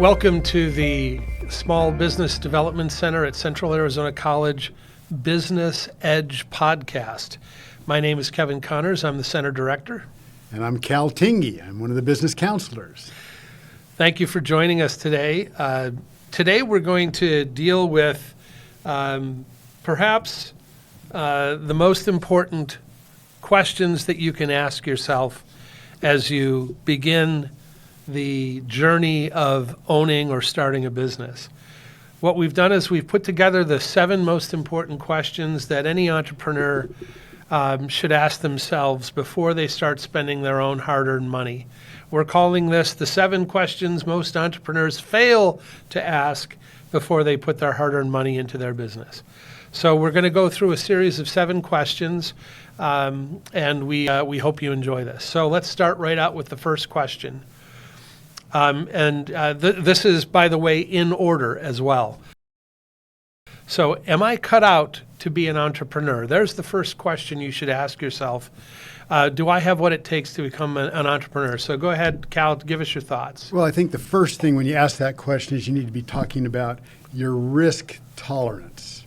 Welcome to the Small Business Development Center at Central Arizona College Business Edge podcast. My name is Kevin Connors. I'm the center director. And I'm Cal Tingy. I'm one of the business counselors. Thank you for joining us today. Today we're going to deal with perhaps the most important questions that you can ask yourself as you begin the journey of owning or starting a business. What we've done is we've put together the 7 most important questions that any entrepreneur should ask themselves before they start spending their own hard-earned money. We're calling this the 7 questions most entrepreneurs fail to ask before they put their hard-earned money into their business. So we're going to go through a series of 7 questions, and we hope you enjoy this. So let's start right out with the first question. This is, by the way, in order as well. So am I cut out to be an entrepreneur? There's the first question you should ask yourself. Do I have what it takes to become an entrepreneur? So go ahead, Cal, give us your thoughts. Well, I think the first thing when you ask that question is you need to be talking about your risk tolerance.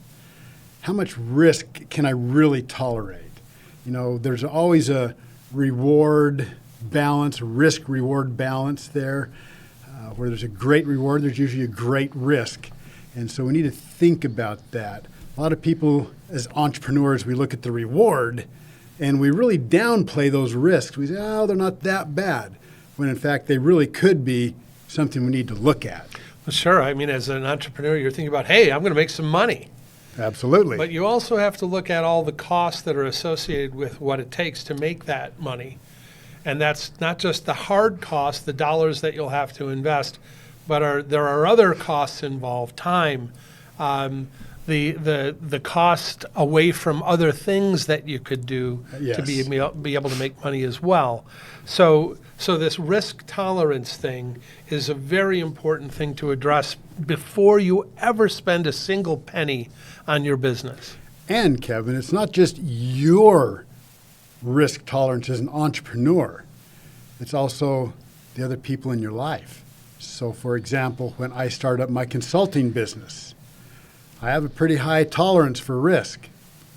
How much risk can I really tolerate? You know, there's always a reward balance, risk-reward balance there. Where there's a great reward, there's usually a great risk. And so we need to think about that. A lot of people, as entrepreneurs, we look at the reward and we really downplay those risks. We say, oh, they're not that bad, when in fact they really could be something we need to look at. Well, sure. I mean, as an entrepreneur, you're thinking about, hey, I'm going to make some money. Absolutely. But you also have to look at all the costs that are associated with what it takes to make that money. And that's not just the hard costs, the dollars that you'll have to invest, but there are other costs involved, time, the cost away from other things that you could do Yes. to be able to make money as well. So this risk tolerance thing is a very important thing to address before you ever spend a single penny on your business. And Kevin, it's not just your risk tolerance as an entrepreneur. It's also the other people in your life. So for example, when I started up my consulting business, I have a pretty high tolerance for risk.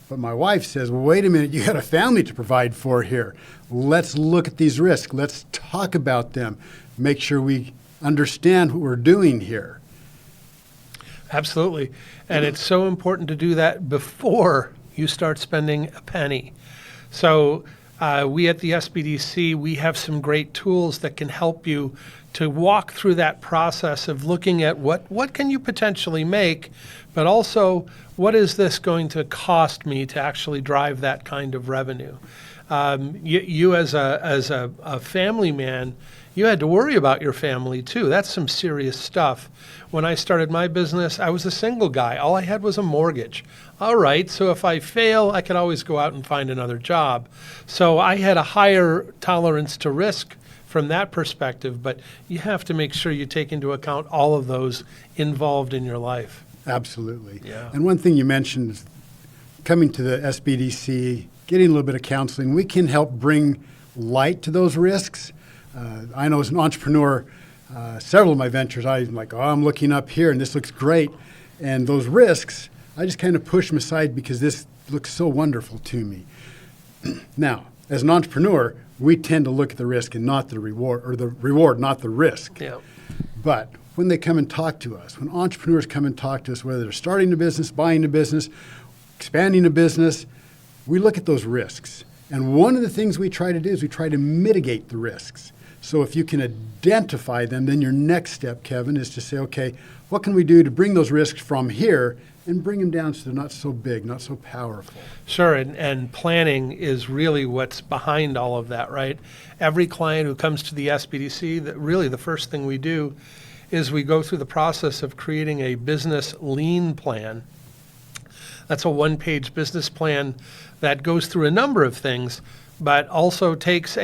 But my wife says, well, wait a minute, you got a family to provide for here. Let's look at these risks. Let's talk about them. Make sure we understand what we're doing here. Absolutely. And it's so important to do that before you start spending a penny. So we at the SBDC, we have some great tools that can help you to walk through that process of looking at what can you potentially make, but also what is this going to cost me to actually drive that kind of revenue. You as a family man, you had to worry about your family too. That's some serious stuff. When I started my business, I was a single guy. All I had was a mortgage. All right, so if I fail, I could always go out and find another job. So I had a higher tolerance to risk from that perspective, but you have to make sure you take into account all of those involved in your life. Absolutely. Yeah. And one thing you mentioned is coming to the SBDC, getting a little bit of counseling, we can help bring light to those risks. I know as an entrepreneur, several of my ventures, I'm like, oh, I'm looking up here and this looks great. And those risks, I just kind of push them aside because this looks so wonderful to me. Now, as an entrepreneur, we tend to look at the risk and not the reward, or the reward, not the risk. Yeah. But when they come and talk to us, when entrepreneurs come and talk to us, whether they're starting a business, buying a business, expanding a business, we look at those risks. And one of the things we try to do is we try to mitigate the risks. So if you can identify them, then your next step, Kevin, is to say, okay, what can we do to bring those risks from here and bring them down so they're not so big, not so powerful? Sure, and planning is really what's behind all of that, right? Every client who comes to the SBDC, really the first thing we do is we go through the process of creating a business lean plan. That's a 1-page business plan that goes through a number of things, but also takes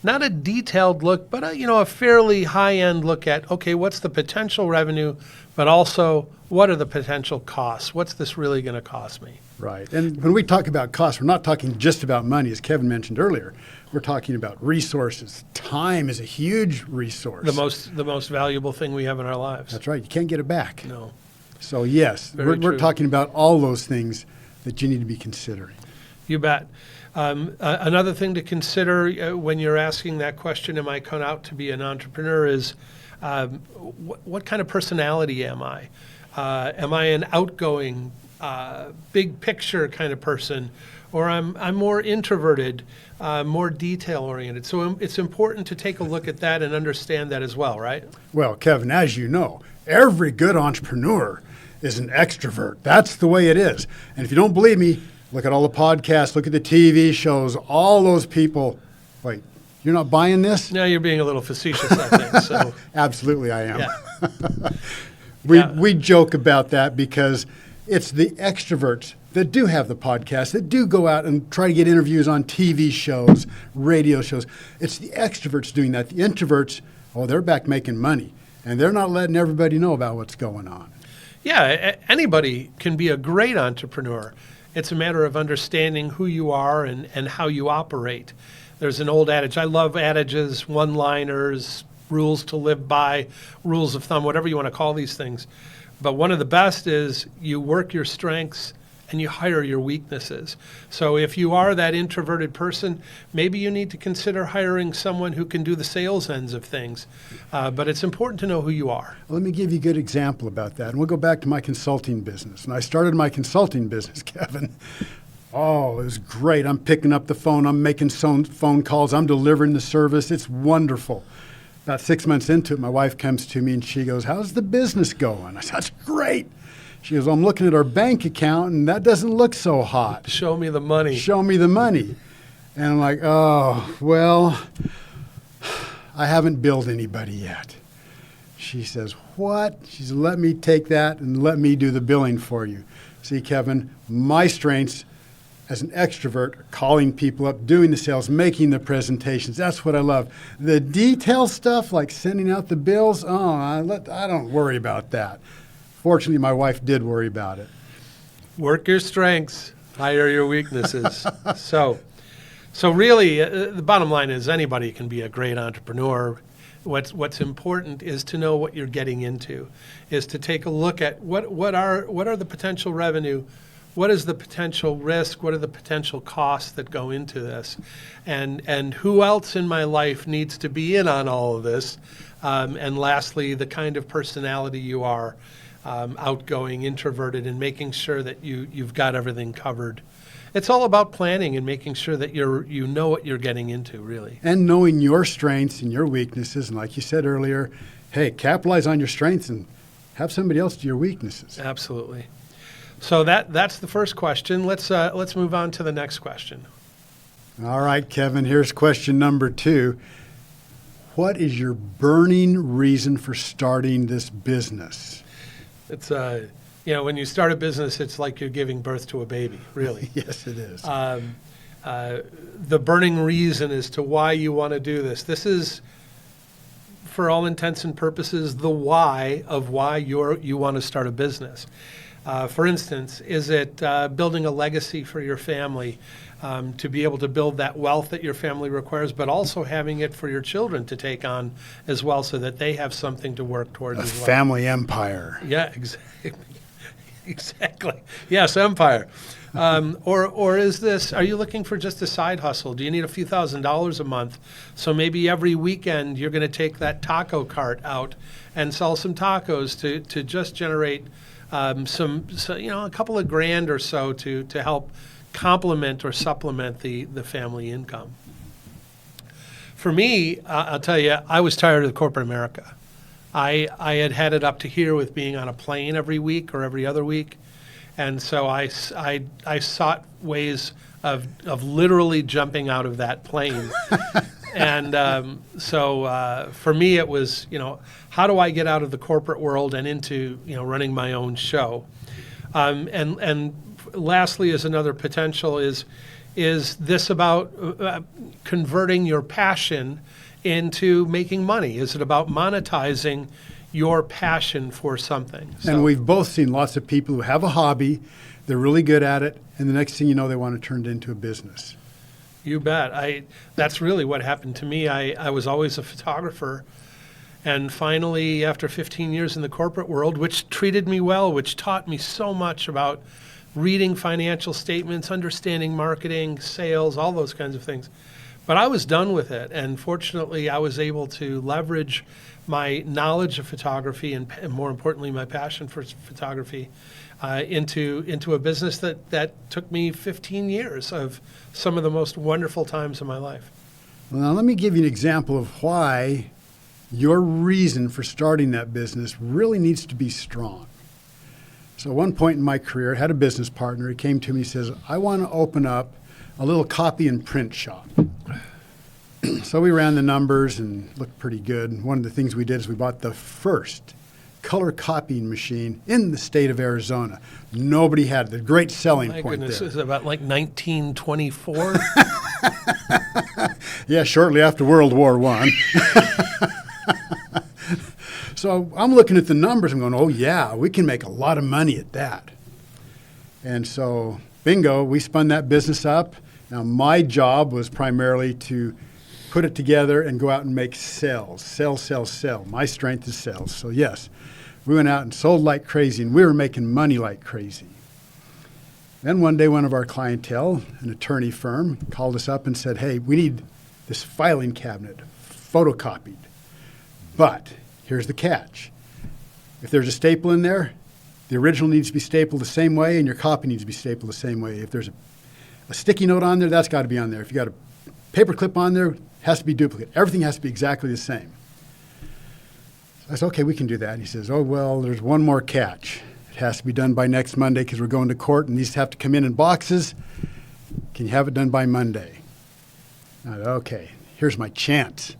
not a detailed look, but a fairly high-end look at, okay, what's the potential revenue, but also what are the potential costs? What's this really going to cost me? Right. And when we talk about costs, we're not talking just about money, as Kevin mentioned earlier. We're talking about resources. Time is a huge resource. The most valuable thing we have in our lives. That's right. You can't get it back. No. So, yes, Very we're true. talking about all those things that you need to be considering. You bet. Another thing to consider when you're asking that question, am I cut out to be an entrepreneur, is what kind of personality am I? Am I an outgoing, big picture kind of person, or I'm more introverted, more detail oriented? So it's important to take a look at that and understand that as well, right? Well, Kevin, as you know, every good entrepreneur is an extrovert. That's the way it is. And if you don't believe me, look at all the podcasts, look at the TV shows, all those people. Wait, you're not buying this? Now you're being a little facetious, I think. So Absolutely, I am. Yeah. We joke about that because it's the extroverts that do have the podcast, that do go out and try to get interviews on TV shows, radio shows. It's the extroverts doing that. The introverts, they're back making money, and they're not letting everybody know about what's going on. Yeah, anybody can be a great entrepreneur. It's a matter of understanding who you are and how you operate. There's an old adage. I love adages, one-liners, rules to live by, rules of thumb, whatever you want to call these things. But one of the best is you work your strengths and you hire your weaknesses. So if you are that introverted person, maybe you need to consider hiring someone who can do the sales ends of things. But it's important to know who you are. Let me give you a good example about that. And we'll go back to my consulting business. And I started my consulting business, Kevin. Oh, it was great. I'm picking up the phone. I'm making phone calls. I'm delivering the service. It's wonderful. About 6 months into it, my wife comes to me and she goes, "How's the business going?" I said, "That's great." She goes, "I'm looking at our bank account and that doesn't look so hot. Show me the money. Show me the money." And I'm like, "Oh, well, I haven't billed anybody yet." She says, "What?" She said, "Let me take that and let me do the billing for you." See, Kevin, my strengths as an extrovert, calling people up, doing the sales, making the presentations. That's what I love. The detail stuff, like sending out the bills, I don't worry about that. Fortunately, my wife did worry about it. Work your strengths, hire your weaknesses. So really, the bottom line is anybody can be a great entrepreneur. What's important is to know what you're getting into, is to take a look at what are the potential revenue. What is the potential risk? What are the potential costs that go into this? And who else in my life needs to be in on all of this? And lastly, the kind of personality you are, outgoing, introverted, and making sure that you've got everything covered. It's all about planning and making sure that you know what you're getting into, really. And knowing your strengths and your weaknesses. And like you said earlier, hey, capitalize on your strengths and have somebody else do your weaknesses. Absolutely. So that's the first question. Let's move on to the next question. All right, Kevin, here's question number 2. What is your burning reason for starting this business? It's when you start a business, it's like you're giving birth to a baby, really. Yes, it is. The burning reason as to why you want to do this. This is, for all intents and purposes, the why of why you want to start a business. For instance, is it building a legacy for your family, to be able to build that wealth that your family requires, but also having it for your children to take on as well so that they have something to work towards as well? Family empire. Yeah, exactly. Yes, empire. Or is this, are you looking for just a side hustle? Do you need a few $1,000s a month? So maybe every weekend you're going to take that taco cart out and sell some tacos to just generate a couple of grand or so to help complement or supplement the family income. For me, I'll tell you, I was tired of corporate America. I had it up to here with being on a plane every week or every other week, and so I sought ways of literally jumping out of that plane. And so for me, it was, how do I get out of the corporate world and into, running my own show? And lastly, is another potential is this about converting your passion into making money? Is it about monetizing your passion for something? And we've both seen lots of people who have a hobby, they're really good at it, and the next thing you know, they want to turn it into a business. You bet. That's really what happened to me. I was always a photographer. And finally, after 15 years in the corporate world, which treated me well, which taught me so much about reading financial statements, understanding marketing, sales, all those kinds of things. But I was done with it. And fortunately, I was able to leverage my knowledge of photography and more importantly, my passion for photography into a business that took me 15 years of some of the most wonderful times of my life. Well, now let me give you an example of why your reason for starting that business really needs to be strong. So at one point in my career, I had a business partner. He came to me and says, I want to open up a little copy and print shop. So we ran the numbers and looked pretty good. One of the things we did is we bought the first color copying machine in the state of Arizona. Nobody had it. The great selling My point goodness, there. is it about like 1924? Yeah, shortly after World War I. So I'm looking at the numbers and going, oh yeah, we can make a lot of money at that. And so, bingo, we spun that business up. Now my job was primarily to put it together and go out and make sales. Sell. My strength is sales. So yes, we went out and sold like crazy, and we were making money like crazy. Then one day, one of our clientele, an attorney firm, called us up and said, hey, we need this filing cabinet photocopied. But here's the catch. If there's a staple in there, the original needs to be stapled the same way, and your copy needs to be stapled the same way. If there's a sticky note on there, that's got to be on there. If you got a paper clip on there, it has to be duplicate. Everything has to be exactly the same. So I said, okay, we can do that. And he says, oh, well, there's one more catch. It has to be done by next Monday because we're going to court, and these have to come in boxes. Can you have it done by Monday? I said, okay, here's my chance.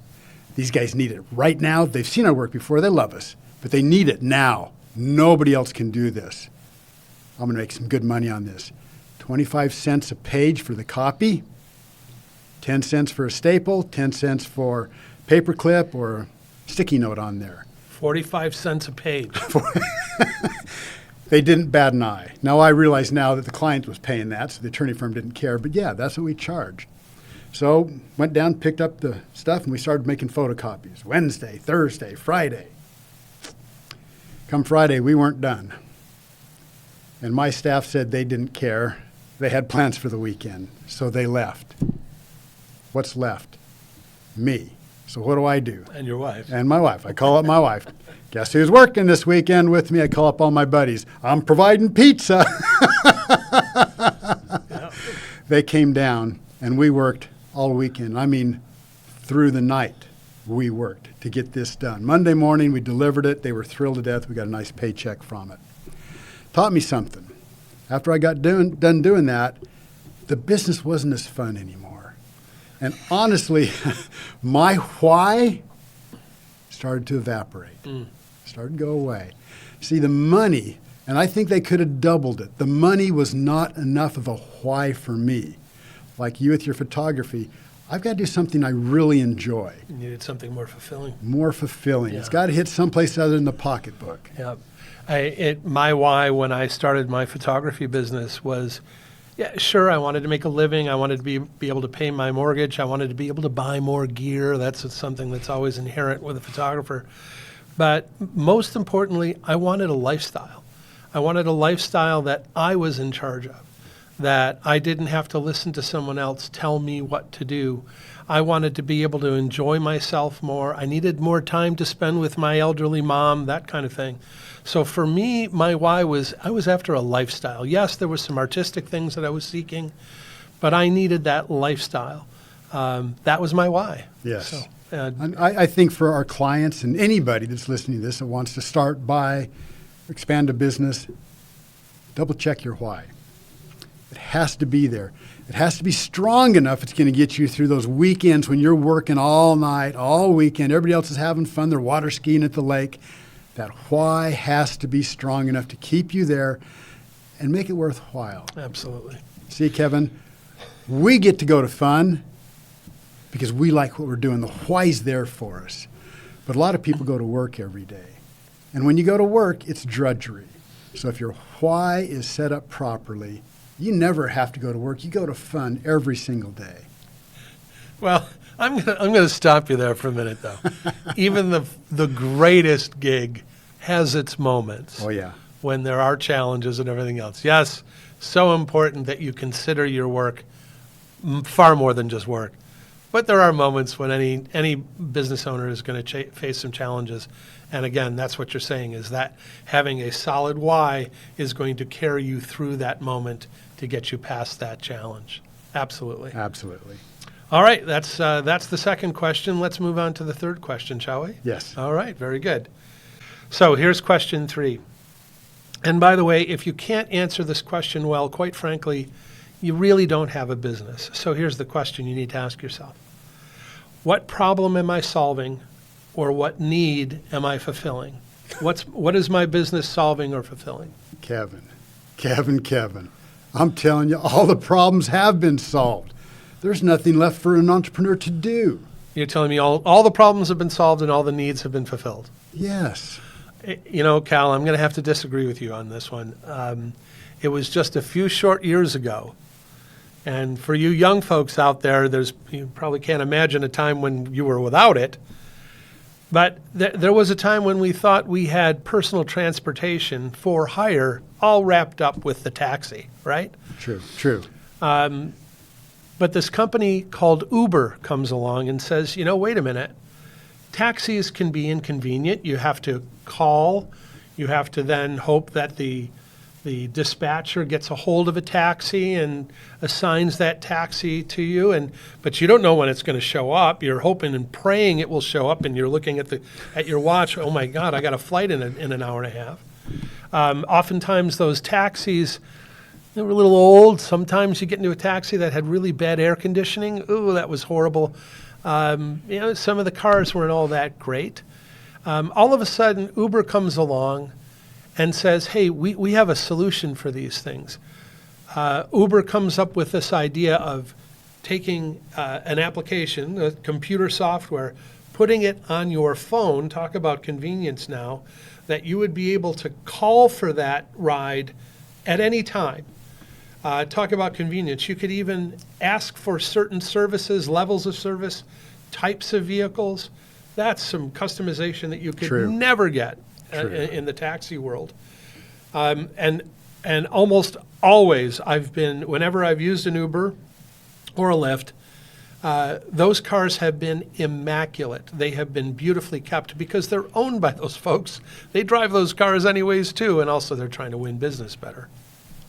These guys need it right now. They've seen our work before. They love us, but they need it now. Nobody else can do this. I'm going to make some good money on this. 25 cents a page for the copy, 10 cents for a staple, 10 cents for paper clip or sticky note on there. 45 cents a page. They didn't bat an eye. Now I realize now that the client was paying that, so the attorney firm didn't care. But yeah, that's what we charged. So went down, picked up the stuff, and we started making photocopies. Wednesday, Thursday, Friday. Come Friday, we weren't done. And my staff said they didn't care. They had plans for the weekend, so they left. What's left? Me. So what do? And your wife. And my wife. I call up my wife. Guess who's working this weekend with me? I call up all my buddies. I'm providing pizza. Yeah. They came down, and we worked all weekend. I mean, through the night, we worked to get this done. Monday morning, we delivered it. They were thrilled to death. We got a nice paycheck from it. Taught me something. After I got done doing that, the business wasn't as fun anymore. And honestly, my why started to evaporate, started to go away. See, the money, and I think they could have doubled it. The money was not enough of a why for me. Like you with your photography, I've got to do something I really enjoy. You needed something more fulfilling. More fulfilling. Yeah. It's got to hit someplace other than the pocketbook. Yeah. My why when I started my photography business was, yeah, sure, I wanted to make a living. I wanted to be able to pay my mortgage. I wanted to be able to buy more gear. That's something that's always inherent with a photographer. But most importantly, I wanted a lifestyle. I wanted a lifestyle that I was in charge of, that I didn't have to listen to someone else tell me what to do. I wanted to be able to enjoy myself more. I needed more time to spend with my elderly mom, that kind of thing. So for me, my why was I was after a lifestyle. Yes, there were some artistic things that I was seeking, but I needed that lifestyle. That was my why. Yes. So, And I think for our clients and anybody that's listening to this that wants to start, buy, expand a business, double check your why. It has to be there. It has to be strong enough it's going to get you through those weekends when you're working all night, all weekend. Everybody else is having fun. They're water skiing at the lake. That why has to be strong enough to keep you there and make it worthwhile. absolutely. See, Kevin, we get to go to fun because we like what we're doing. The why's there for us. But a lot of people go to work every day. And when you go to work, it's drudgery. So if your why is set up properly, You never have to go to work. You go to fun every single day. Well, I'm gonna stop you there for a minute, though. Even the greatest gig has its moments. Oh, yeah. When there are challenges and everything else. Yes, so important that you consider your work far more than just work. But there are moments when any business owner is going to face some challenges. And again, that's what you're saying, is that having a solid why is going to carry you through that moment to get you past that challenge. Absolutely. Absolutely. All right, that's the second question. Let's move on to the third question, shall we? Yes. All right, very good. So here's question 3. And by the way, if you can't answer this question well, quite frankly, you really don't have a business. So here's the question you need to ask yourself. What problem am I solving, or what need am I fulfilling? What is my business solving or fulfilling? Kevin, I'm telling you, all the problems have been solved. There's nothing left for an entrepreneur to do. You're telling me all the problems have been solved and all the needs have been fulfilled? Yes. You know, Cal, I'm going to have to disagree with you on this one. It was just a few short years ago. And for you young folks out there, you probably can't imagine a time when you were without it. But there was a time when we thought we had personal transportation for hire all wrapped up with the taxi, right? True. But this company called Uber comes along and says, wait a minute. Taxis can be inconvenient. You have to call. You have to then hope that the dispatcher gets a hold of a taxi and assigns that taxi to you, but you don't know when it's going to show up. You're hoping and praying it will show up, and you're looking at your watch. Oh my God, I got a flight in an hour and a half. Oftentimes those taxis, they were a little old. Sometimes you get into a taxi that had really bad air conditioning. Ooh, that was horrible. Some of the cars weren't all that great. All of a sudden, Uber comes along and says, hey, we have a solution for these things. Uber comes up with this idea of taking an application, a computer software, putting it on your phone, talk about convenience now, that you would be able to call for that ride at any time. Talk about convenience. You could even ask for certain services, levels of service, types of vehicles. That's some customization that you could never get in the taxi world. And almost always whenever I've used an Uber or a Lyft, those cars have been immaculate. They have been beautifully kept because they're owned by those folks. They drive those cars anyways too, and also they're trying to win business better.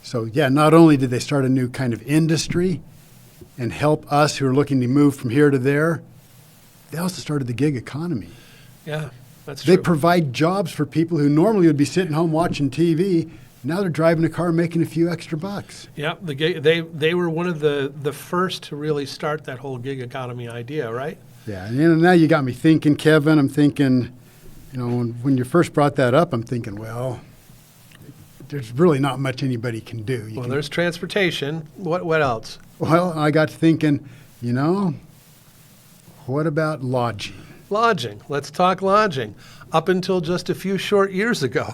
So yeah, not only did they start a new kind of industry and help us who are looking to move from here to there, they also started the gig economy. Yeah, that's true. They provide jobs for people who normally would be sitting home watching TV. Now they're driving a car making a few extra bucks. Yeah, they were one of the first to really start that whole gig economy idea, right? Yeah, and now you got me thinking, Kevin. I'm thinking, when you first brought that up, I'm thinking, well, there's really not much anybody can do. There's transportation. What else? Well, I got to thinking, what about lodging? Lodging. Let's talk lodging. Up until just a few short years ago,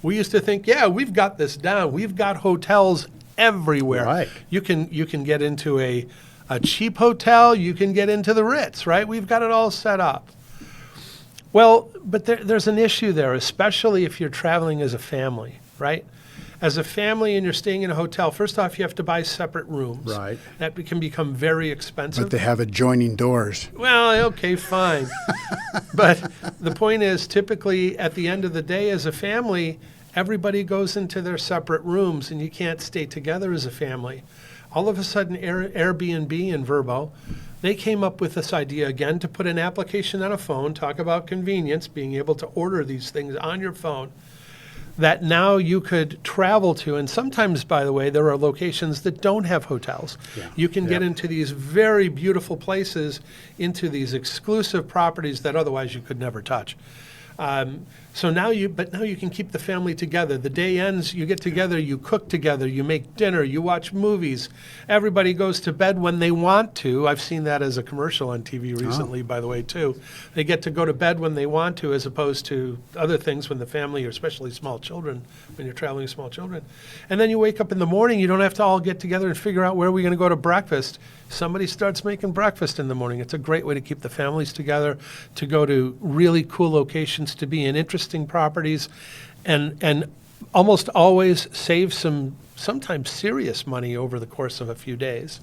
we used to think, yeah, we've got this down. We've got hotels everywhere. Right. You can get into a cheap hotel. You can get into the Ritz, right? We've got it all set up. Well, but there's an issue there, especially if you're traveling as a family, right? As a family and you're staying in a hotel, first off, you have to buy separate rooms. Right. That can become very expensive. But they have adjoining doors. Well, okay, fine. But the point is, typically at the end of the day as a family, everybody goes into their separate rooms and you can't stay together as a family. All of a sudden, Airbnb and Vrbo, they came up with this idea again to put an application on a phone, talk about convenience, being able to order these things on your phone, that now you could travel to. And sometimes, by the way, there are locations that don't have hotels. Yeah. You can get into these very beautiful places, into these exclusive properties that otherwise you could never touch. So now you can keep the family together. The day ends, you get together, you cook together, you make dinner, you watch movies. Everybody goes to bed when they want to. I've seen that as a commercial on TV recently, by the way, too. They get to go to bed when they want to, as opposed to other things when the family, or especially small children, when you're traveling with small children. And then you wake up in the morning, you don't have to all get together and figure out where we're going to go to breakfast. Somebody starts making breakfast in the morning. It's a great way to keep the families together, to go to really cool locations, to be in interesting properties, and almost always save some sometimes serious money over the course of a few days.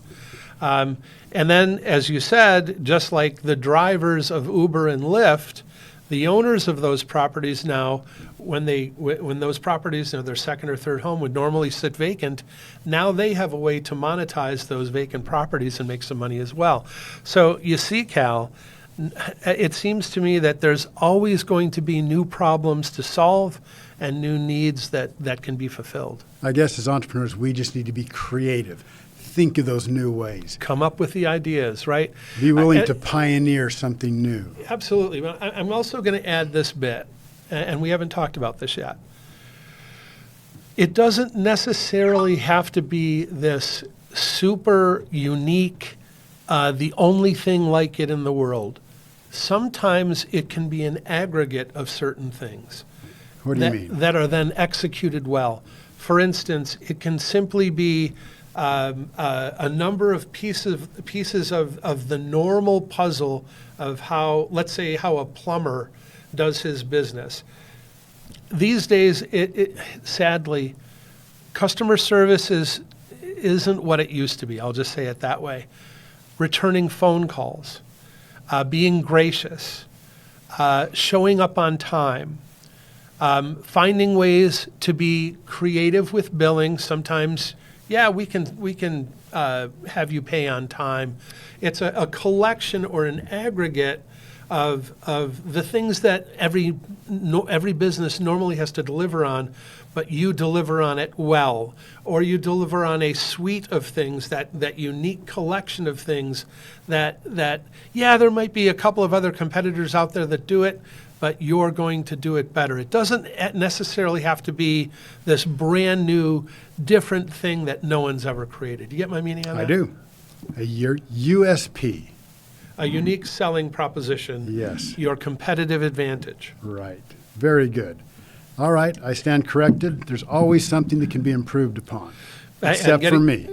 And then, as you said, just like the drivers of Uber and Lyft, the owners of those properties now, when those properties, their second or third home, would normally sit vacant, now they have a way to monetize those vacant properties and make some money as well. So you see, Cal, it seems to me that there's always going to be new problems to solve and new needs that can be fulfilled. I guess as entrepreneurs, we just need to be creative. Think of those new ways. Come up with the ideas, right? Be willing to pioneer something new. Absolutely. But I'm also going to add this bit, and we haven't talked about this yet. It doesn't necessarily have to be this super unique, the only thing like it in the world. Sometimes it can be an aggregate of certain things. What do you mean? That are then executed well. For instance, it can simply be a number of pieces of the normal puzzle of how, let's say, how a plumber does his business. These days, sadly, customer service isn't what it used to be. I'll just say it that way. Returning phone calls, being gracious, showing up on time, finding ways to be creative with billing. Sometimes, we can have you pay on time. It's a collection or an aggregate of the things that every business normally has to deliver on, but you deliver on it well, or you deliver on a suite of things, that unique collection of things that there might be a couple of other competitors out there that do it, but you're going to do it better. It doesn't necessarily have to be this brand new, different thing that no one's ever created. You get my meaning on that? I do. Your USP. A unique selling proposition. Yes. Your competitive advantage. Right. Very good. All right. I stand corrected. There's always something that can be improved upon, except for me.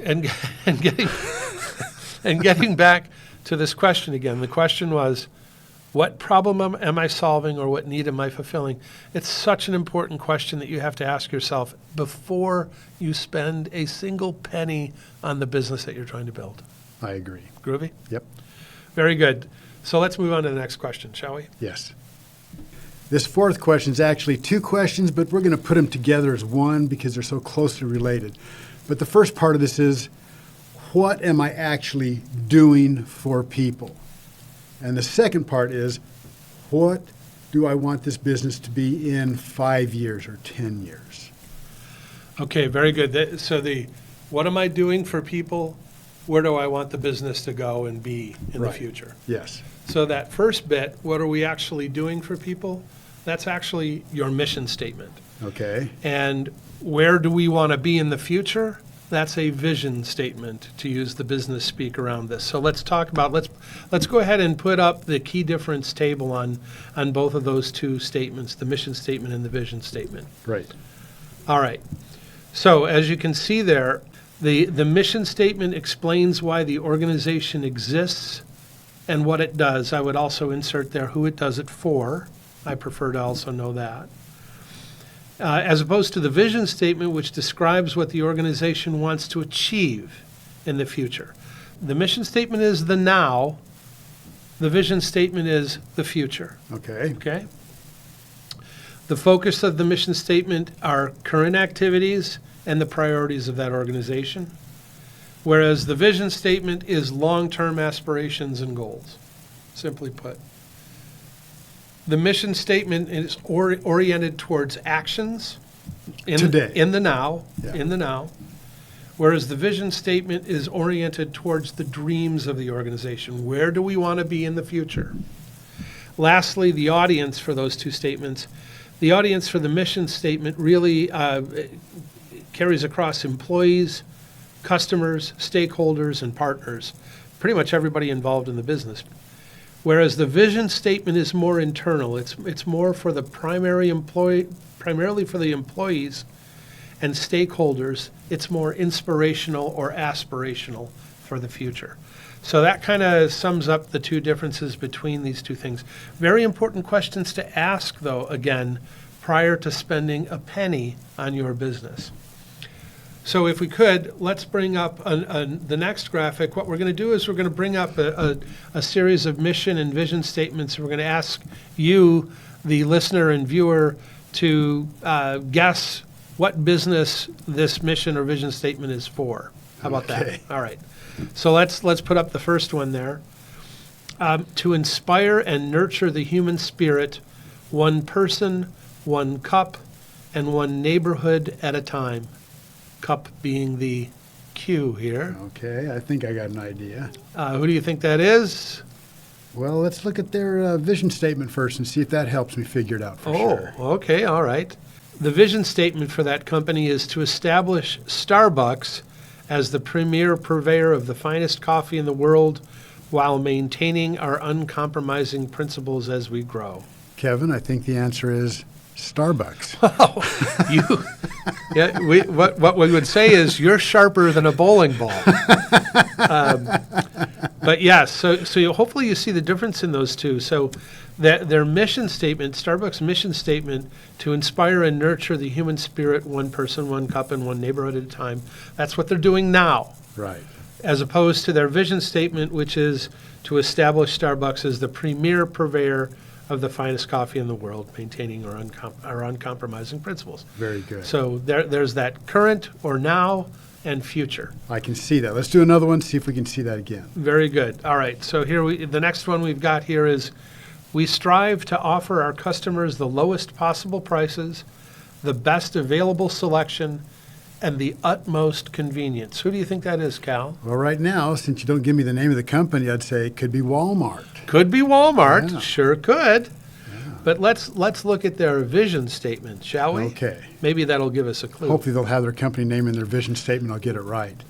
And getting back to this question again, the question was, what problem am I solving, or what need am I fulfilling? It's such an important question that you have to ask yourself before you spend a single penny on the business that you're trying to build. I agree. Groovy? Yep. Very good. So let's move on to the next question, shall we? Yes. This fourth question is actually two questions, but we're going to put them together as one because they're so closely related. But the first part of this is, what am I actually doing for people? And the second part is, what do I want this business to be in 5 years or 10 years? Okay, very good. So what am I doing for people? Where do I want the business to go and be in the future? Yes. So that first bit, what are we actually doing for people? That's actually your mission statement. Okay. And where do we want to be in the future? That's a vision statement, to use the business speak around this. So let's talk about, let's go ahead and put up the key difference table on both of those two statements, the mission statement and the vision statement. Right. All right. So as you can see there, the mission statement explains why the organization exists and what it does. I would also insert there who it does it for. I prefer to also know that. As opposed to the vision statement, which describes what the organization wants to achieve in the future. The mission statement is the now. The vision statement is the future. Okay. Okay? The focus of the mission statement are current activities and the priorities of that organization, whereas the vision statement is long-term aspirations and goals, simply put. The mission statement is oriented towards actions Today. in the now, Yeah. whereas the vision statement is oriented towards the dreams of the organization. Where do we want to be in the future? Lastly, the audience for those two statements. The audience for the mission statement really carries across employees, customers, stakeholders, and partners, pretty much everybody involved in the business. Whereas the vision statement is more internal. It's more for the primarily for the employees and stakeholders. It's more inspirational or aspirational for the future. So that kind of sums up the two differences between these two things. Very important questions to ask, though, again, prior to spending a penny on your business. So if we could, let's bring up the next graphic. What we're going to do is we're going to bring up a series of mission and vision statements. We're going to ask you, the listener and viewer, to guess what business this mission or vision statement is for. How about that? All right. So let's put up the first one there. To inspire and nurture the human spirit, one person, one cup, and one neighborhood at a time. Cup being the Q here. Okay, I think I got an idea. Who do you think that is? Well, let's look at their vision statement first and see if that helps me figure it out for sure. Oh, okay, all right. The vision statement for that company is to establish Starbucks as the premier purveyor of the finest coffee in the world while maintaining our uncompromising principles as we grow. Kevin, I think the answer is Starbucks. What we would say is you're sharper than a bowling ball. But yes, so hopefully you see the difference in those two. So their mission statement, Starbucks' mission statement, to inspire and nurture the human spirit, one person, one cup, and one neighborhood at a time. That's what they're doing now. Right. As opposed to their vision statement, which is to establish Starbucks as the premier purveyor of the finest coffee in the world, maintaining our uncompromising principles. Very good. So there's that current or now and future. I can see that. Let's do another one, see if we can see that again. Very good. All right. So the next one we've got here is, we strive to offer our customers the lowest possible prices, the best available selection, and the utmost convenience. Who do you think that is, Cal? Well, right now, since you don't give me the name of the company, I'd say it could be Walmart. Could be Walmart. Yeah. Sure could. But let's look at their vision statement, shall we? Okay. Maybe that'll give us a clue. Hopefully they'll have their company name in their vision statement. I'll get it right.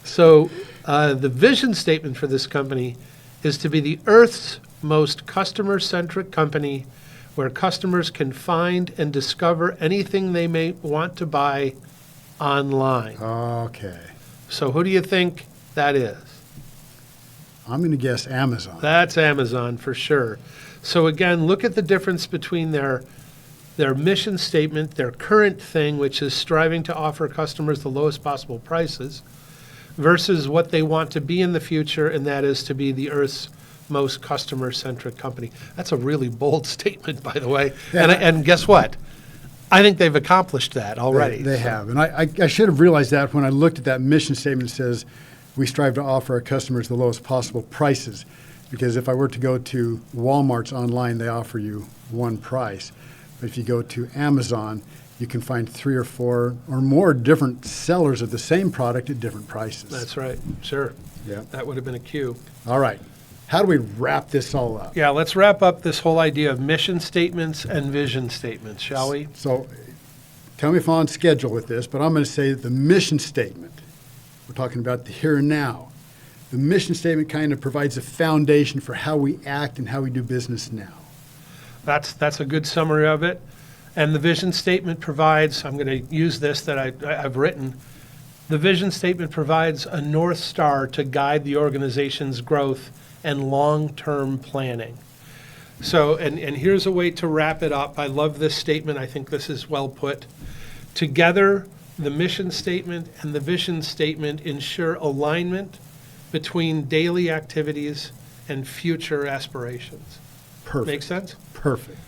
So the vision statement for this company is to be the Earth's most customer-centric company, where customers can find and discover anything they may want to buy online. Okay. So who do you think that is? I'm going to guess Amazon. That's Amazon for sure. So again, look at the difference between their mission statement, their current thing, which is striving to offer customers the lowest possible prices, versus what they want to be in the future, and that is to be the Earth's most customer-centric company. That's a really bold statement, by the way. Yeah. And guess what? I think they've accomplished that already. They have. And I should have realized that when I looked at that mission statement. It says, we strive to offer our customers the lowest possible prices. Because if I were to go to Walmart's online, they offer you one price. But if you go to Amazon, you can find 3 or 4 or more different sellers of the same product at different prices. That's right. Sure. Yeah. That would have been a cue. All right. How do we wrap this all up? Yeah, let's wrap up this whole idea of mission statements and vision statements, shall we? So tell me if I'm on schedule with this, but I'm going to say that the mission statement, we're talking about the here and now. The mission statement kind of provides a foundation for how we act and how we do business now. That's a good summary of it. And the vision statement provides, I'm going to use this that I've written, the vision statement provides a North Star to guide the organization's growth and long-term planning. So, and here's a way to wrap it up. I love this statement. I think this is well put. Together, the mission statement and the vision statement ensure alignment between daily activities and future aspirations. Perfect. Make sense? Perfect.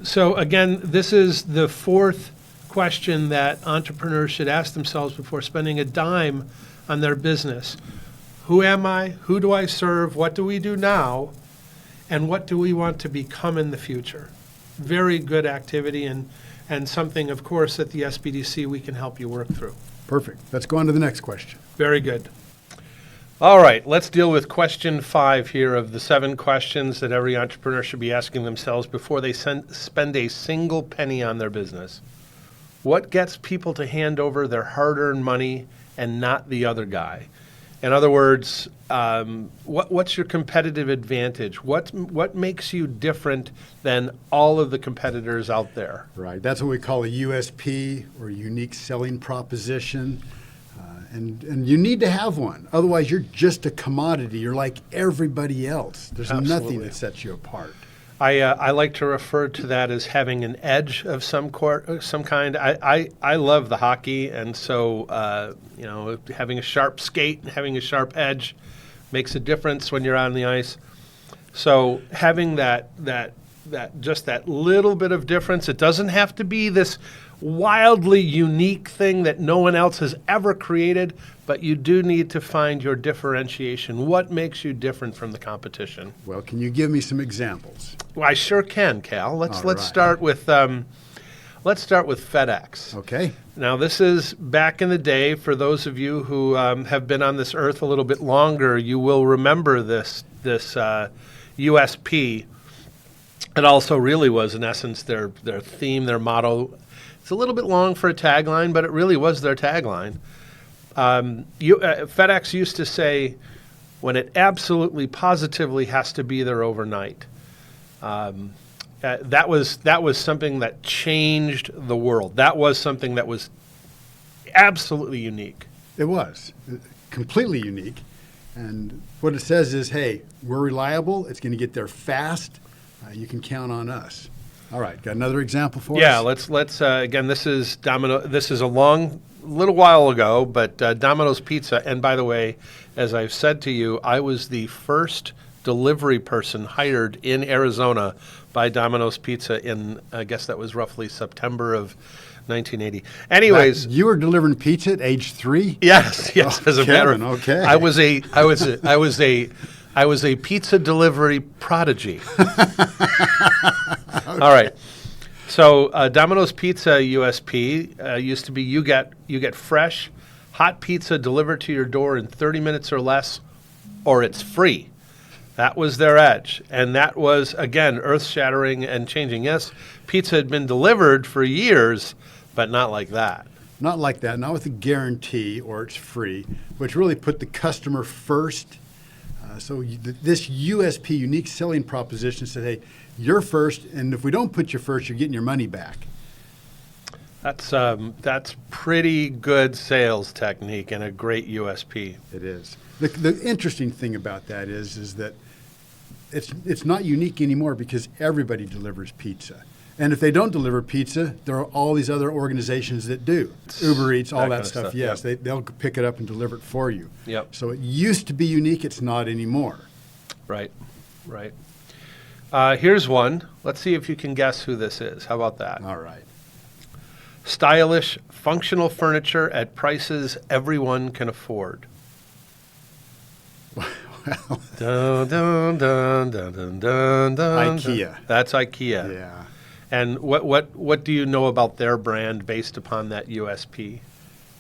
So again, this is the fourth question that entrepreneurs should ask themselves before spending a dime on their business. Who am I? Who do I serve? What do we do now? And what do we want to become in the future? Very good activity and something, of course, at the SBDC we can help you work through. Perfect. Let's go on to the next question. Very good. All right, let's deal with question 5 here of the 7 questions that every entrepreneur should be asking themselves before they spend a single penny on their business. What gets people to hand over their hard-earned money and not the other guy? In other words, what's your competitive advantage? What makes you different than all of the competitors out there? Right. That's what we call a USP, or unique selling proposition. And you need to have one. Otherwise, you're just a commodity. You're like everybody else. There's nothing Absolutely. that sets you apart. I like to refer to that as having an edge of some kind. I love the hockey, and so having a sharp skate and having a sharp edge makes a difference when you're on the ice. So having that just that little bit of difference, it doesn't have to be this wildly unique thing that no one else has ever created, but you do need to find your differentiation. What makes you different from the competition? Well, can you give me some examples? Well, I sure can, Cal. Let's right. start with FedEx. Okay. Now, this is back in the day. For those of you who have been on this earth a little bit longer, you will remember this USP. It also really was, in essence, their theme, their motto. It's a little bit long for a tagline, but it really was their tagline. FedEx used to say, when it absolutely positively has to be there overnight. That was something that changed the world. That was something that was absolutely unique. It was completely unique. And what it says is, hey, we're reliable. It's going to get there fast. You can count on us. All right, got another example for us? Yeah, let's again, this is Domino. This is a little while ago, but Domino's Pizza. And by the way, as I've said to you, I was the first delivery person hired in Arizona by Domino's Pizza in, I guess that was roughly September of 1980. Anyways, you were delivering pizza at age 3? Yes. As a matter of, okay. I was a pizza delivery prodigy. Okay. All right. So Domino's Pizza USP used to be you get fresh, hot pizza delivered to your door in 30 minutes or less, or it's free. That was their edge. And that was, again, earth-shattering and changing. Yes, pizza had been delivered for years, but not like that. Not like that, not with a guarantee or it's free, which really put the customer first. This USP, unique selling proposition, said, hey, you're first, and if we don't put you first, you're getting your money back. That's pretty good sales technique and a great USP. It is. The interesting thing about that is that it's not unique anymore because everybody delivers pizza. And if they don't deliver pizza, there are all these other organizations that do. Uber Eats, all that stuff. Yes, yep. They'll pick it up and deliver it for you. Yep. So it used to be unique. It's not anymore. Right. Here's one. Let's see if you can guess who this is. How about that? All right. Stylish, functional furniture at prices everyone can afford. Well, dun, dun, dun, dun, dun, dun, dun. IKEA. That's IKEA. Yeah. And what do you know about their brand based upon that USP?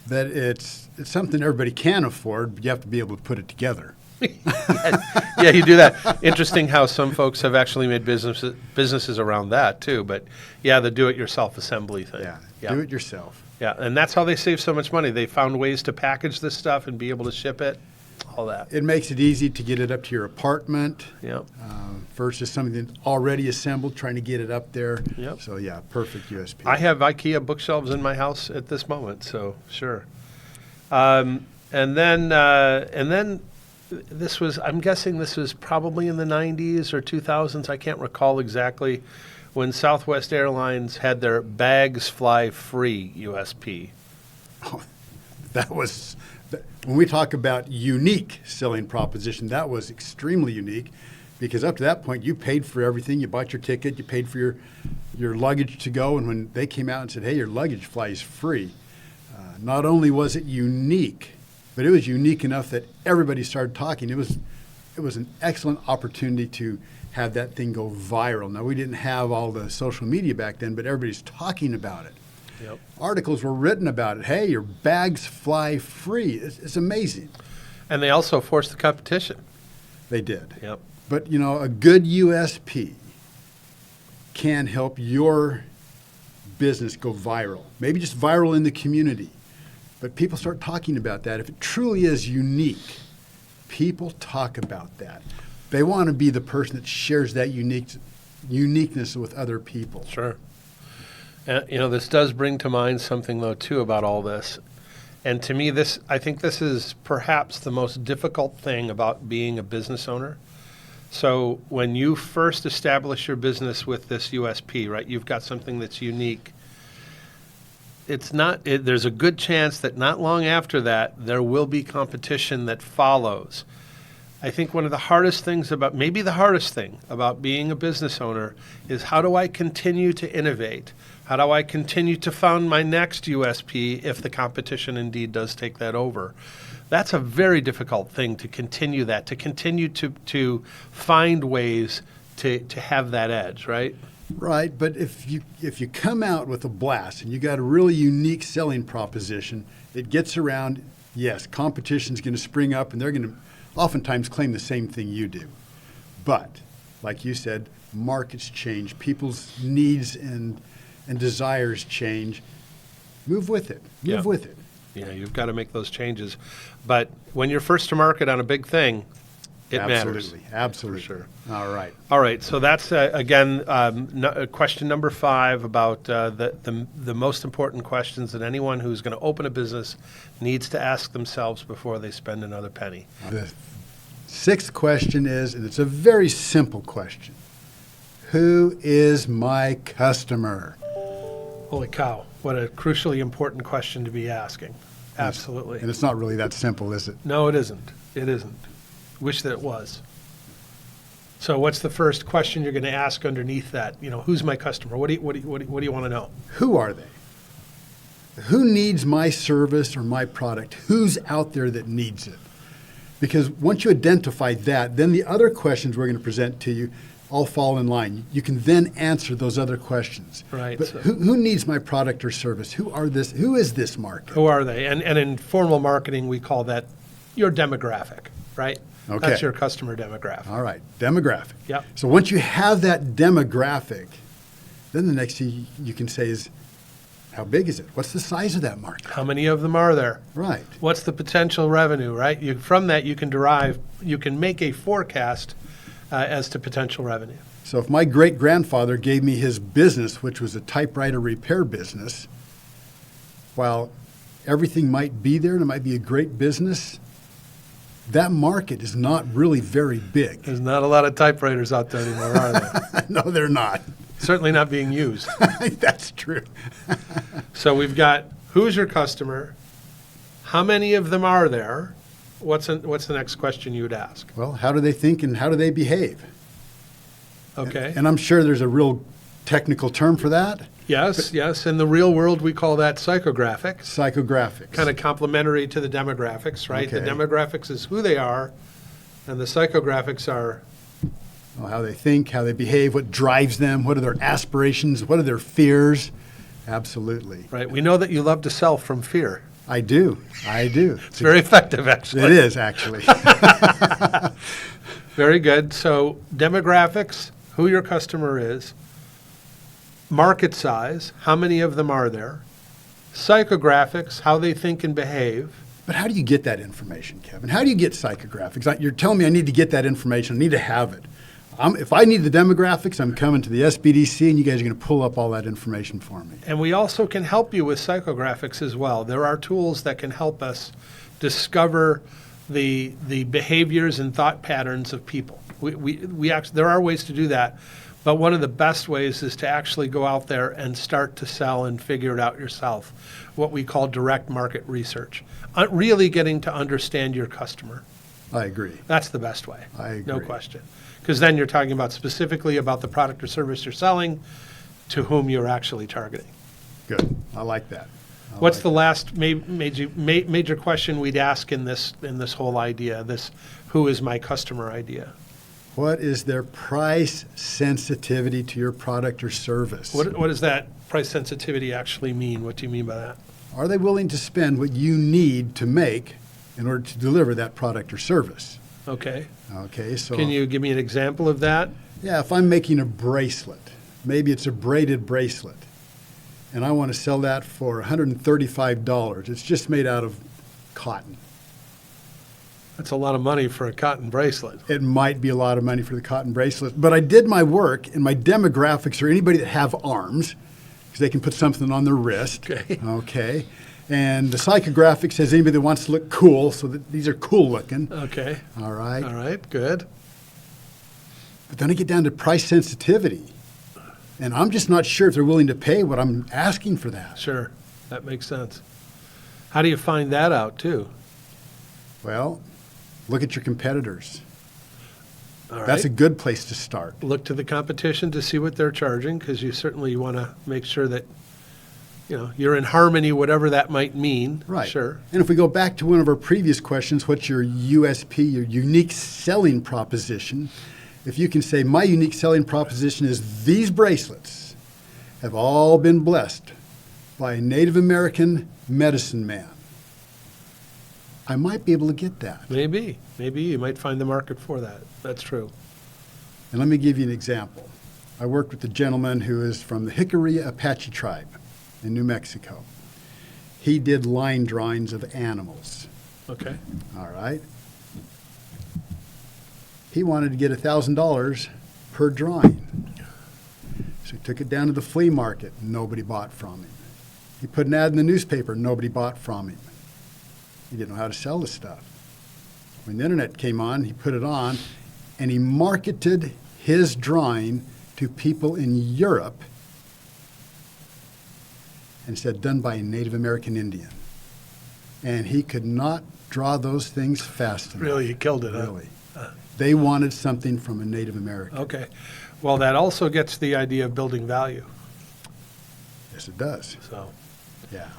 That it's something everybody can afford, but you have to be able to put it together. Yeah, you do that. Interesting how some folks have actually made businesses around that too. But yeah, the do-it-yourself assembly thing. Yeah, do it yourself. Yeah, and that's how they save so much money. They found ways to package this stuff and be able to ship it, all that. It makes it easy to get it up to your apartment. Yep. Versus something that's already assembled, trying to get it up there. Yep. So yeah, perfect USP. I have IKEA bookshelves in my house at this moment, so sure. And then this was, I'm guessing this was probably in the 90s or 2000s, I can't recall exactly, when Southwest Airlines had their bags fly free USP. Oh, when we talk about unique selling proposition, that was extremely unique because up to that point, you paid for everything. You bought your ticket, you paid for your luggage to go, and when they came out and said, hey, your luggage flies free, not only was it unique, but it was unique enough that everybody started talking. It was an excellent opportunity to have that thing go viral. Now, we didn't have all the social media back then, but everybody's talking about it. Yep. Articles were written about it. Hey, your bags fly free. It's amazing. And they also forced the competition. They did. Yep. But, you know, a good USP can help your business go viral. Maybe just viral in the community. But people start talking about that. If it truly is unique, people talk about that. They want to be the person that shares that uniqueness with other people. Sure. You know, this does bring to mind something, though, too, about all this. And to me, I think this is perhaps the most difficult thing about being a business owner. So when you first establish your business with this USP, right, you've got something that's unique. There's a good chance that not long after that, there will be competition that follows. I think one of the hardest things maybe the hardest thing about being a business owner is, how do I continue to innovate? How do I continue to found my next USP if the competition indeed does take that over? That's a very difficult thing to continue to find ways to have that edge, right? Right, but if you come out with a blast and you got a really unique selling proposition, it gets around. Yes, competition's going to spring up, and they're going to oftentimes claim the same thing you do. But like you said, markets change, people's needs and desires change. Move with it. Move with it. Yeah, you've got to make those changes. But when you're first to market on a big thing, it matters. Absolutely. For sure. All right. So that's, again, question number 5 about the most important questions that anyone who's going to open a business needs to ask themselves before they spend another penny. The 6th question is, and it's a very simple question, who is my customer? Holy cow. What a crucially important question to be asking. Absolutely. And it's not really that simple, is it? No, it isn't. It isn't. Wish that it was. So what's the first question you're going to ask underneath that? You know, who's my customer? What do you want to know? Who are they? Who needs my service or my product? Who's out there that needs it? Because once you identify that, then the other questions we're going to present to you all fall in line. You can then answer those other questions. Right. But who needs my product or service? Who is this market? Who are they? And in formal marketing, we call that your demographic, right? Okay. That's your customer demographic. All right, demographic. Yep. So once you have that demographic, then the next thing you can say is, how big is it? What's the size of that market? How many of them are there? Right. What's the potential revenue, right? From that, you can make a forecast as to potential revenue. So if my great-grandfather gave me his business, which was a typewriter repair business, while everything might be there and it might be a great business, that market is not really very big. There's not a lot of typewriters out there anymore, are there? No, they're not. Certainly not being used. That's true. So we've got, who's your customer? How many of them are there? What's the next question you would ask? Well, how do they think and how do they behave? Okay. And I'm sure there's a real technical term for that. Yes. In the real world, we call that psychographics. Psychographics. Kind of complementary to the demographics, right? Okay. The demographics is who they are, and the psychographics are... Well, how they think, how they behave, what drives them, what are their aspirations, what are their fears. Absolutely. Right. We know that you love to sell from fear. I do. It's very effective, actually. It is, actually. Very good. So demographics, who your customer is, market size, how many of them are there, psychographics, how they think and behave. But how do you get that information, Kevin? How do you get psychographics? You're telling me I need to get that information. I need to have it. If I need the demographics, I'm coming to the SBDC, and you guys are going to pull up all that information for me. And we also can help you with psychographics as well. There are tools that can help us discover the behaviors and thought patterns of people. There are ways to do that, but one of the best ways is to actually go out there and start to sell and figure it out yourself, what we call direct market research. Really getting to understand your customer. I agree. That's the best way. I agree. No question. Because then you're talking about specifically about the product or service you're selling, to whom you're actually targeting. Good. I like that. What's the last major question we'd ask in this whole idea, this who is my customer idea? What is their price sensitivity to your product or service? What does that price sensitivity actually mean? What do you mean by that? Are they willing to spend what you need to make in order to deliver that product or service. Okay. Okay, so Can you give me an example of that? yeah, if I'm making a bracelet, maybe it's a braided bracelet, and I want to sell that for $135. It's just made out of cotton. That's a lot of money for a cotton bracelet. It might be a lot of money for the cotton bracelet, but I did my work, and my demographics are anybody that have arms, because they can put something on their wrist. Okay. Okay. And the psychographic says anybody that wants to look cool, so that these are cool looking. Okay. All right. All right. Good. But then I get down to price sensitivity, and I'm just not sure if they're willing to pay what I'm asking for that. Sure. That makes sense. How do you find that out, too? Well, look at your competitors. All right. That's a good place to start. Look to the competition to see what they're charging, because you certainly want to make sure that, you're in harmony, whatever that might mean. Right. Sure. And if we go back to one of our previous questions, what's your USP, your unique selling proposition? If you can say, my unique selling proposition is these bracelets have all been blessed by a Native American medicine man, I might be able to get that. Maybe. Maybe you might find the market for that. That's true. And let me give you an example. I worked with a gentleman who is from the Hickory Apache tribe in New Mexico. He did line drawings of animals. Okay. All right. He wanted to get $1,000 per drawing. So he took it down to the flea market. Nobody bought from him. He put an ad in the newspaper. Nobody bought from him. He didn't know how to sell the stuff. When the internet came on, he put it on, and he marketed his drawing to people in Europe and said, done by a Native American Indian. And he could not draw those things fast enough. Really, you killed it, Really. They wanted something from a Native American. Okay. Well, that also gets the idea of building value. Yes, it does. So, Yeah.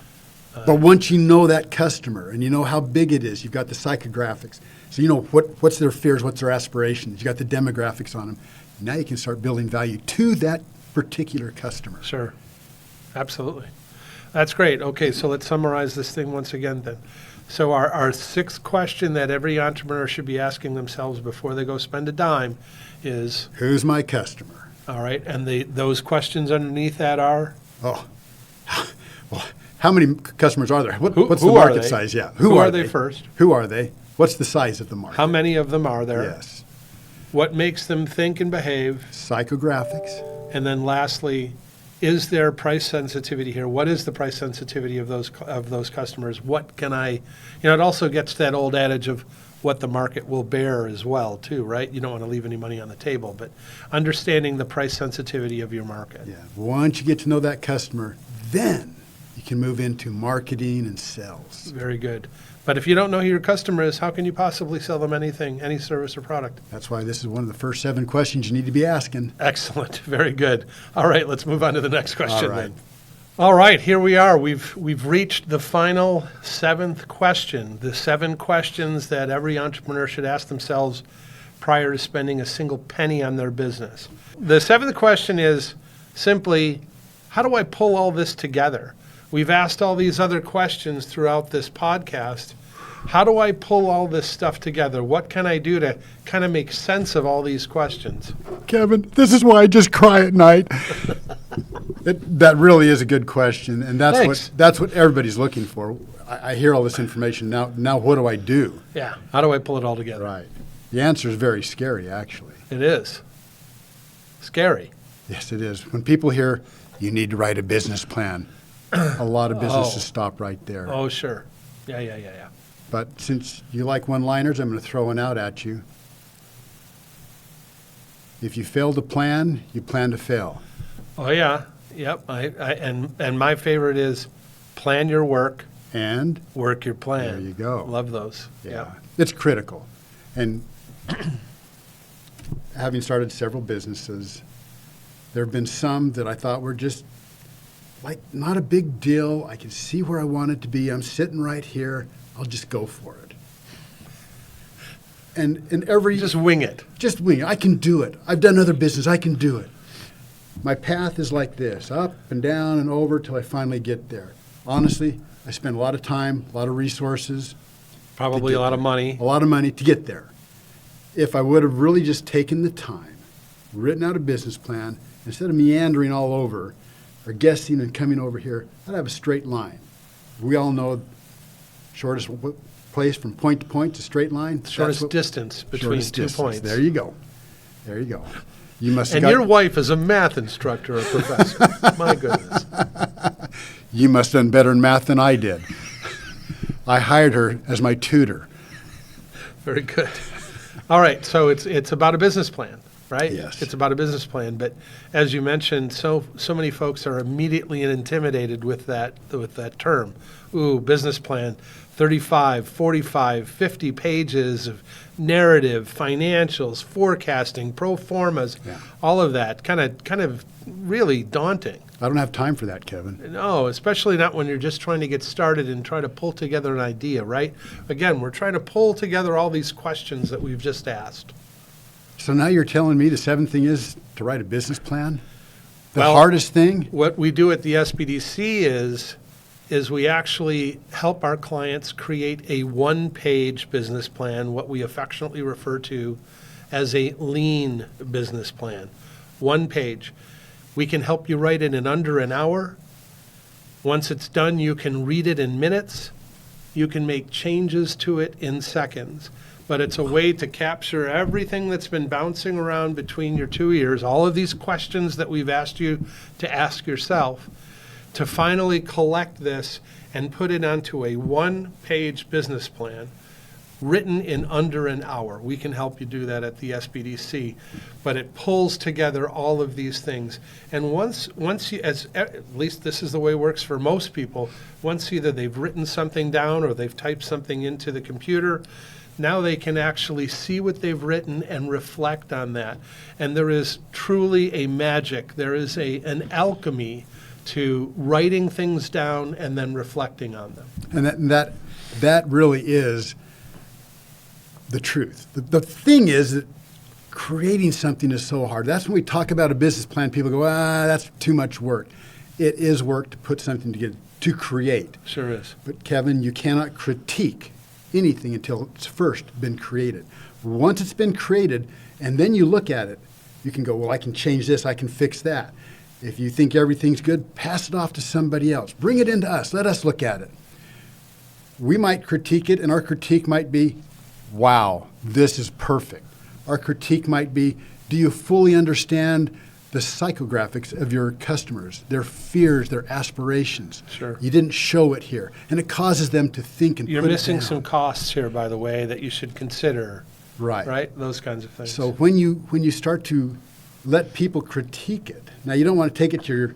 But once you know that customer and you know how big it is, you've got the psychographics. So you know what's their fears, what's their aspirations. You got the demographics on them. Now you can start building value to that particular customer. sure. Absolutely. That's great. Okay, so let's summarize this thing once again then. So our sixth question that every entrepreneur should be asking themselves before they go spend a dime is, Who's my customer? all right, and those questions underneath that are? Oh, well, how many customers are there? What's Who the are market they? size? Yeah. Who are they first? Who are they? What's the size of the market? How many of them are there? Yes. What makes them think and behave? Psychographics. And then lastly, is there price sensitivity here? What is the price sensitivity of those customers? What can it also gets to that old adage of what the market will bear as well, too, right? You don't want to leave any money on the table, but understanding the price sensitivity of your market. Yeah. Once you get to know that customer, then you can move into marketing and sales. Very good. But if you don't know who your customer is, how can you possibly sell them anything, any service or product? That's why this is one of the first 7 questions you need to be asking. Excellent. Very good. All right, let's move on to the next question All right. then. All right, here we are. We've reached the final 7th question, the 7 questions that every entrepreneur should ask themselves prior to spending a single penny on their business. The 7th question is simply, how do I pull all this together? We've asked all these other questions throughout this podcast. How do I pull all this stuff together? What can I do to kind of make sense of all these questions? Kevin, this is why I just cry at night. That really is a good question, and Thanks. that's what everybody's looking for. I hear all this information now. Now, what do I do? Yeah, how do I pull it all together? Right. The answer is very scary, actually. It is. Scary. Yes, it is. When people hear you need to write a business plan, a lot of businesses stop right there. Oh, sure. Yeah. But since you like one-liners, I'm going to throw one out at you. If you fail to plan, you plan to fail. Oh, yeah. Yep. And my favorite is plan your work, And work your plan. there you go. Love those. Yeah, it's critical. And having started several businesses, there have been some that I thought were just like not a big deal. I can see where I want it to be. I'm sitting right here. I'll just go for it. And in every Just wing it. just wing it. I can do it. I've done other business. I can do it. My path is like this, up and down and over till I finally get there. Honestly, I spend a lot of time, a lot of resources. Probably a lot of money. A lot of money to get there. If I would have really just taken the time, written out a business plan, instead of meandering all over or guessing and coming over here, I'd have a straight line. We all know shortest place from point to point to straight line. Shortest distance between shortest 2 distance. points. There you go. There you go. You must have And your wife is a math instructor or professor. My goodness. You must have done better in math than I did. I hired her as my tutor. Very good. All right, so it's about a business plan, right? Yes. It's about a business plan, but as you mentioned, so many folks are immediately intimidated with that term. Ooh, business plan, 35, 45, 50 pages of narrative, financials, forecasting, pro formas, Yeah. all of that, kind of really daunting. I don't have time for that, Kevin. No, especially not when you're just trying to get started and try to pull together an idea, right? Again, we're trying to pull together all these questions that we've just asked. So now you're telling me the seventh thing is to write a business plan? The Well, hardest thing? What we do at the SBDC is we actually help our clients create a one-page business plan, what we affectionately refer to as a lean business plan. One page. We can help you write it in under an hour. Once it's done, you can read it in minutes. You can make changes to it in seconds. But it's a way to capture everything that's been bouncing around between your two ears, all of these questions that we've asked you to ask yourself, to finally collect this and put it onto a one-page business plan written in under an hour. We can help you do that at the SBDC, but it pulls together all of these things. And once you, at least this is the way it works for most people, once either they've written something down or they've typed something into the computer, now they can actually see what they've written and reflect on that. And there is truly a magic, there is an alchemy to writing things down and then reflecting on them. And that really is the truth. The thing is that creating something is so hard. That's when we talk about a business plan, people go, that's too much work. It is work to put something together, to create. Sure is. But Kevin, you cannot critique anything until it's first been created. Once it's been created, and then you look at it, you can go, well, I can change this, I can fix that. If you think everything's good, pass it off to somebody else. Bring it into us. Let us look at it. We might critique it, and our critique might be, wow, this is perfect. Our critique might be, do you fully understand the psychographics of your customers, their fears, their aspirations? Sure. You didn't show it here. And it causes them to think and You're put it missing down. some costs here, by the way, that you should consider, Right. right? Those kinds of things. So when you start to let people critique it, now you don't want to take it to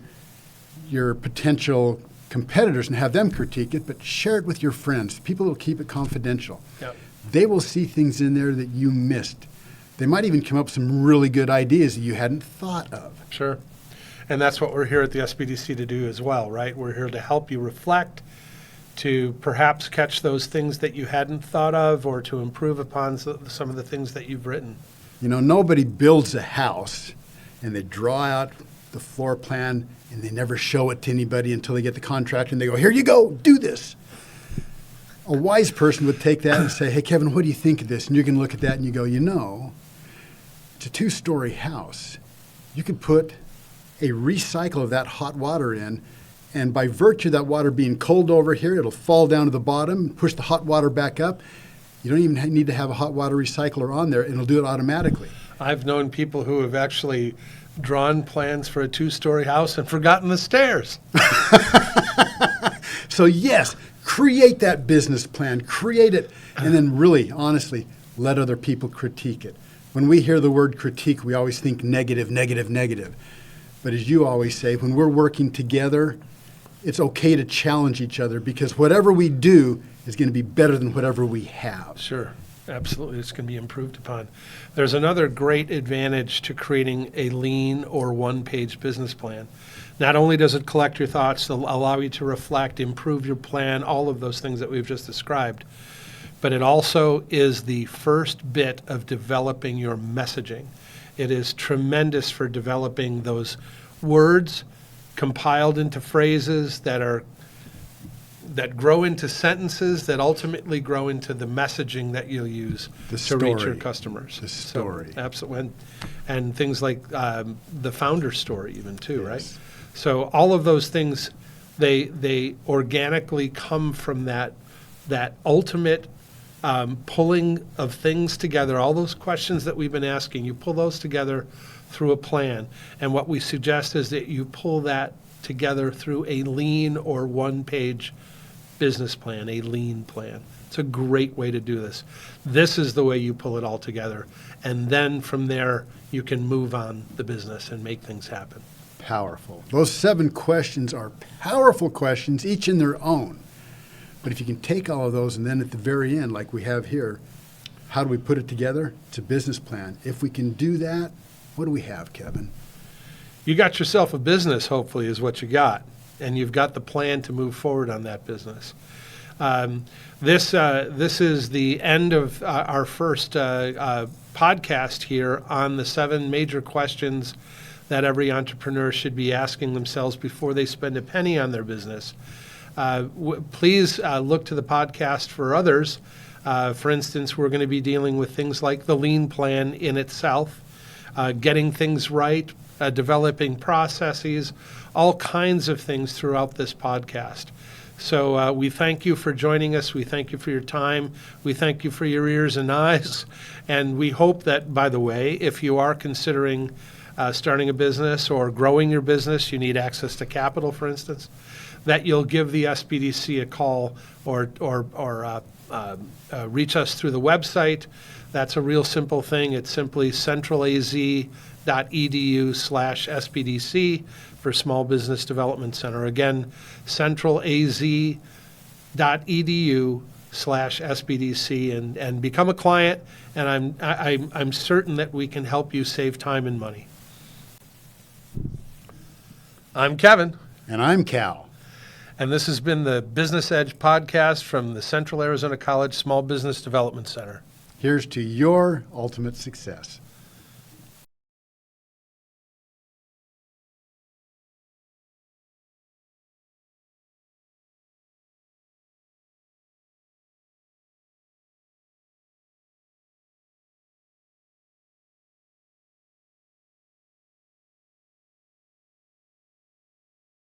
your potential competitors and have them critique it, but share it with your friends. People will keep it confidential. Yep. They will see things in there that you missed. They might even come up with some really good ideas that you hadn't thought of. Sure. And that's what we're here at the SBDC to do as well, right? We're here to help you reflect, to perhaps catch those things that you hadn't thought of, or to improve upon some of the things that you've written. You know, nobody builds a house and they draw out the floor plan and they never show it to anybody until they get the contract and they go, here you go, do this. A wise person would take that and say, hey, Kevin, what do you think of this? And you can look at that and you go, you know, it's a 2-story house. You could put a recycle of that hot water in, and by virtue of that water being cold over here, it'll fall down to the bottom, push the hot water back up. You don't even need to have a hot water recycler on there, and it'll do it automatically. I've known people who have actually drawn plans for a 2-story house and forgotten the stairs. So yes, create that business plan, create it, and then really, honestly, let other people critique it. When we hear the word critique, we always think negative, negative, negative. But as you always say, when we're working together, it's okay to challenge each other, because whatever we do is going to be better than whatever we have. Sure, absolutely. It's going to be improved upon. There's another great advantage to creating a lean or one-page business plan. Not only does it collect your thoughts, allow you to reflect, improve your plan, all of those things that we've just described, but it also is the first bit of developing your messaging. It is tremendous for developing those words compiled into phrases that are that grow into sentences that ultimately grow into the messaging that you'll use The to reach your story. customers. The story. So, absolutely. And things like the founder story even too, Yes. right? So all of those things, they organically come from that ultimate pulling of things together. All those questions that we've been asking, you pull those together through a plan. And what we suggest is that you pull that together through a lean or one-page business plan, a lean plan. It's a great way to do this. This is the way you pull it all together. And then from there, you can move on the business and make things happen. Powerful. Those 7 questions are powerful questions, each in their own. But if you can take all of those and then at the very end, like we have here, how do we put it together? It's a business plan. If we can do that, what do we have, Kevin? You got yourself a business, hopefully, is what you got. And you've got the plan to move forward on that business. This is the end of our first podcast here on the 7 major questions that every entrepreneur should be asking themselves before they spend a penny on their business. Please look to the podcast for others. For instance, we're going to be dealing with things like the lean plan in itself, getting things right, developing processes, all kinds of things throughout this podcast. So we thank you for joining us. We thank you for your time. We thank you for your ears and eyes. And we hope that, by the way, if you are considering starting a business or growing your business, you need access to capital, for instance, that you'll give the SBDC a call or reach us through the website. That's a real simple thing. It's simply centralaz.edu/SBDC for Small Business Development Center. Again, centralaz.edu/SBDC and become a client. And I'm certain that we can help you save time and money. I'm Kevin. And I'm Cal. And this has been the Business Edge podcast from the Central Arizona College Small Business Development Center. Here's to your ultimate success.